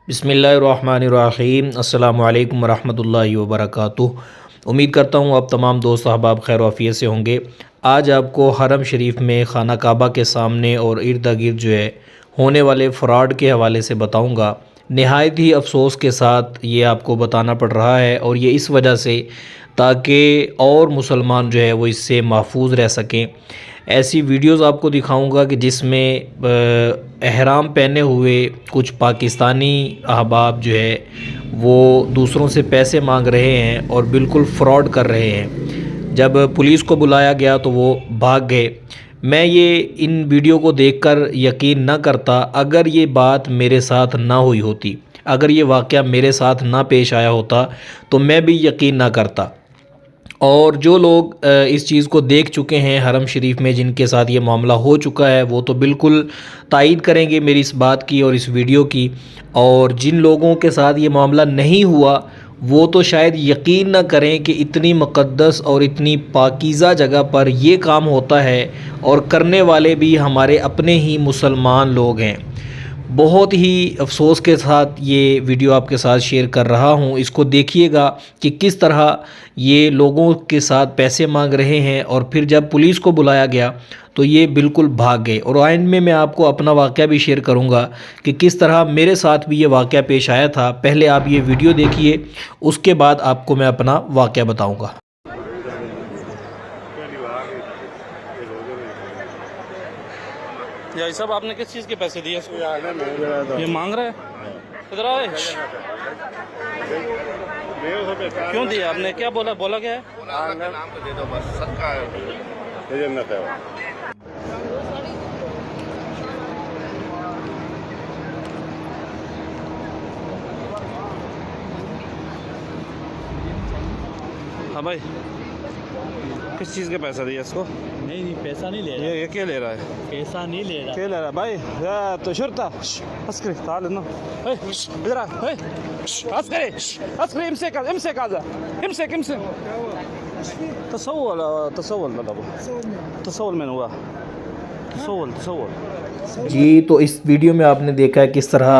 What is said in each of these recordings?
بسم اللہ الرحمن الرحیم۔ السلام علیکم ورحمۃ اللہ وبرکاتہ۔ امید کرتا ہوں آپ تمام دوست احباب خیر و عافیت سے ہوں گے۔ آج آپ کو حرم شریف میں خانہ کعبہ کے سامنے اور ارد گرد جو ہے ہونے والے فراڈ کے حوالے سے بتاؤں گا۔ نہایت ہی افسوس کے ساتھ یہ آپ کو بتانا پڑ رہا ہے، اور یہ اس وجہ سے تاکہ اور مسلمان جو ہے وہ اس سے محفوظ رہ سکیں۔ ایسی ویڈیوز آپ کو دکھاؤں گا کہ جس میں احرام پہنے ہوئے کچھ پاکستانی احباب جو ہے وہ دوسروں سے پیسے مانگ رہے ہیں اور بالکل فراڈ کر رہے ہیں۔ جب پولیس کو بلایا گیا تو وہ بھاگ گئے۔ میں یہ ان ویڈیو کو دیکھ کر یقین نہ کرتا اگر یہ بات میرے ساتھ نہ ہوئی ہوتی، اگر یہ واقعہ میرے ساتھ نہ پیش آیا ہوتا تو میں بھی یقین نہ کرتا۔ اور جو لوگ اس چیز کو دیکھ چکے ہیں حرم شریف میں، جن کے ساتھ یہ معاملہ ہو چکا ہے، وہ تو بالکل تائید کریں گے میری اس بات کی اور اس ویڈیو کی، اور جن لوگوں کے ساتھ یہ معاملہ نہیں ہوا وہ تو شاید یقین نہ کریں کہ اتنی مقدس اور اتنی پاکیزہ جگہ پر یہ کام ہوتا ہے، اور کرنے والے بھی ہمارے اپنے ہی مسلمان لوگ ہیں۔ بہت ہی افسوس کے ساتھ یہ ویڈیو آپ کے ساتھ شیئر کر رہا ہوں۔ اس کو دیکھیے گا کہ کس طرح یہ لوگوں کے ساتھ پیسے مانگ رہے ہیں، اور پھر جب پولیس کو بلایا گیا تو یہ بالکل بھاگ گئے۔ اور آئند میں آپ کو اپنا واقعہ بھی شیئر کروں گا کہ کس طرح میرے ساتھ بھی یہ واقعہ پیش آیا تھا۔ پہلے آپ یہ ویڈیو دیکھیے، اس کے بعد آپ کو میں اپنا واقعہ بتاؤں گا۔ یا صاحب آپ نے کس چیز کے پیسے دیے اس کو؟ یہ مانگ رہا ہے ادھر آئے۔ کیوں دیا آپ نے؟ کیا بولا کیا ہے؟ ہاں بھائی، کس چیز کے پیسے دیا اس کو؟ نہیں پیسہ نہیں لے رہا، یہ کیا لے رہا ہے؟ پیسہ نہیں لے رہا۔ کیا لے رہا ہے بھائی؟ یا تو شرطہ عسکری تعال انه ادھر آ عسکری امسك هذا امسك تصول مطلب تصول من هو تصول۔ جی، تو اس ویڈیو میں آپ نے دیکھا ہے کس طرح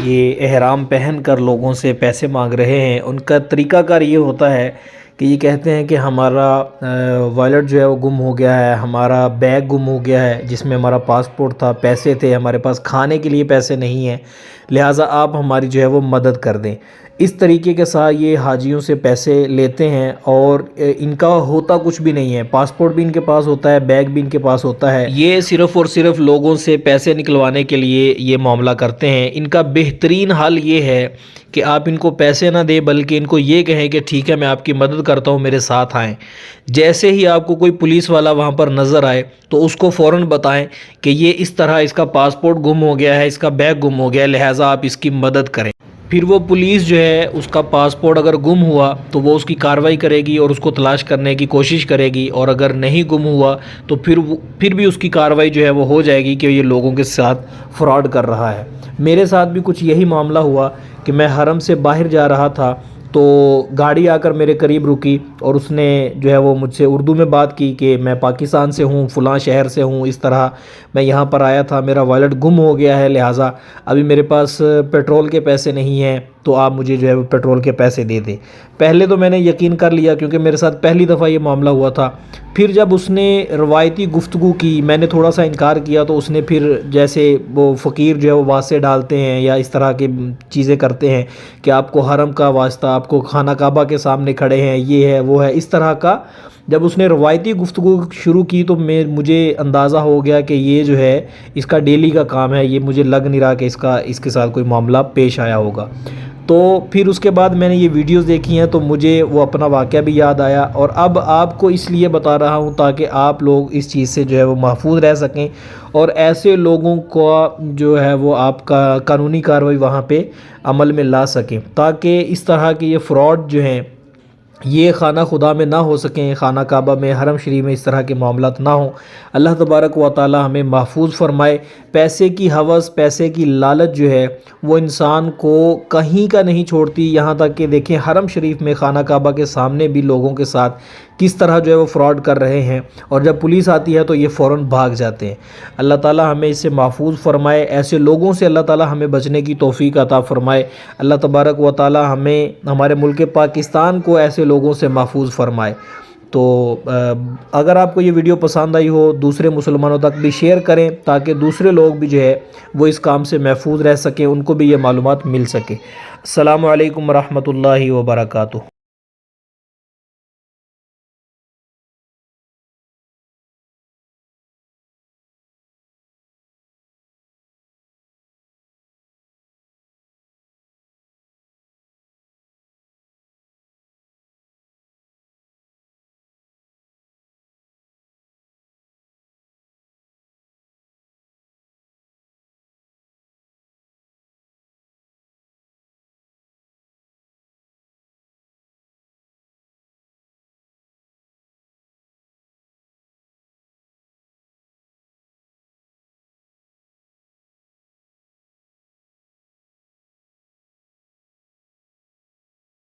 یہ احرام پہن کر لوگوں سے پیسے مانگ رہے ہیں۔ ان کا طریقہ کار یہ ہوتا ہے کہ یہ کہتے ہیں کہ ہمارا والیٹ جو ہے وہ گم ہو گیا ہے، ہمارا بیگ گم ہو گیا ہے جس میں ہمارا پاسپورٹ تھا، پیسے تھے، ہمارے پاس کھانے کے لیے پیسے نہیں ہیں، لہٰذا آپ ہماری جو ہے وہ مدد کر دیں۔ اس طریقے کے ساتھ یہ حاجیوں سے پیسے لیتے ہیں، اور ان کا ہوتا کچھ بھی نہیں ہے۔ پاسپورٹ بھی ان کے پاس ہوتا ہے، بیگ بھی ان کے پاس ہوتا ہے۔ یہ صرف اور صرف لوگوں سے پیسے نکلوانے کے لیے یہ معاملہ کرتے ہیں۔ ان کا بہترین حل یہ ہے کہ آپ ان کو پیسے نہ دیں، بلکہ ان کو یہ کہیں کہ ٹھیک ہے میں آپ کی مدد کرتا ہوں، میرے ساتھ آئیں۔ جیسے ہی آپ کو کوئی پولیس والا وہاں پر نظر آئے تو اس کو فوراً بتائیں کہ یہ اس طرح اس کا پاسپورٹ گم ہو گیا ہے، اس کا بیگ گم ہو گیا ہے، لہٰذا آپ اس کی مدد کریں۔ پھر وہ پولیس جو ہے اس کا پاسپورٹ اگر گم ہوا تو وہ اس کی کارروائی کرے گی اور اس کو تلاش کرنے کی کوشش کرے گی، اور اگر نہیں گم ہوا تو پھر بھی اس کی کارروائی جو ہے وہ ہو جائے گی کہ یہ لوگوں کے ساتھ فراڈ کر رہا ہے۔ میرے ساتھ بھی کچھ یہی معاملہ ہوا کہ میں حرم سے باہر جا رہا تھا تو گاڑی آ کر میرے قریب رکی، اور اس نے جو ہے وہ مجھ سے اردو میں بات کی کہ میں پاکستان سے ہوں، فلاں شہر سے ہوں، اس طرح میں یہاں پر آیا تھا، میرا والیٹ گم ہو گیا ہے، لہٰذا ابھی میرے پاس پیٹرول کے پیسے نہیں ہیں، تو آپ مجھے جو ہے وہ پیٹرول کے پیسے دے دیں۔ پہلے تو میں نے یقین کر لیا کیونکہ میرے ساتھ پہلی دفعہ یہ معاملہ ہوا تھا۔ پھر جب اس نے روایتی گفتگو کی، میں نے تھوڑا سا انکار کیا، تو اس نے پھر جیسے وہ فقیر جو ہے وہ واسطے ڈالتے ہیں یا اس طرح کی چیزیں کرتے ہیں کہ آپ کو حرم کا واسطہ، آپ کو خانہ کعبہ کے سامنے کھڑے ہیں، یہ ہے وہ ہے، اس طرح کا جب اس نے روایتی گفتگو شروع کی تو مجھے اندازہ ہو گیا کہ یہ جو ہے اس کا ڈیلی کا کام ہے، یہ مجھے لگ نہیں رہا کہ اس کے ساتھ کوئی معاملہ پیش آیا ہوگا۔ تو پھر اس کے بعد میں نے یہ ویڈیوز دیکھی ہیں تو مجھے وہ اپنا واقعہ بھی یاد آیا، اور اب آپ کو اس لیے بتا رہا ہوں تاکہ آپ لوگ اس چیز سے جو ہے وہ محفوظ رہ سکیں، اور ایسے لوگوں کو جو ہے وہ آپ کا قانونی کارروائی وہاں پہ عمل میں لا سکیں، تاکہ اس طرح کے یہ فراڈ جو ہیں یہ خانہ خدا میں نہ ہو سکیں، خانہ کعبہ میں، حرم شریف میں اس طرح کے معاملات نہ ہوں۔ اللہ تبارک و تعالی ہمیں محفوظ فرمائے۔ پیسے کی ہوس، پیسے کی لالچ جو ہے وہ انسان کو کہیں کا نہیں چھوڑتی، یہاں تک کہ دیکھیں حرم شریف میں خانہ کعبہ کے سامنے بھی لوگوں کے ساتھ کس طرح جو ہے وہ فراڈ کر رہے ہیں، اور جب پولیس آتی ہے تو یہ فوراً بھاگ جاتے ہیں۔ اللہ تعالی ہمیں اس سے محفوظ فرمائے، ایسے لوگوں سے اللہ تعالی ہمیں بچنے کی توفیق عطا فرمائے۔ اللہ تبارک و تعالی ہمیں ہمارے ملک پاکستان کو ایسے لوگوں سے محفوظ فرمائے۔ تو اگر آپ کو یہ ویڈیو پسند آئی ہو، دوسرے مسلمانوں تک بھی شیئر کریں تاکہ دوسرے لوگ بھی جو ہے وہ اس کام سے محفوظ رہ سکیں، ان کو بھی یہ معلومات مل سکے۔ السلام علیکم ورحمۃ اللہ وبرکاتہ۔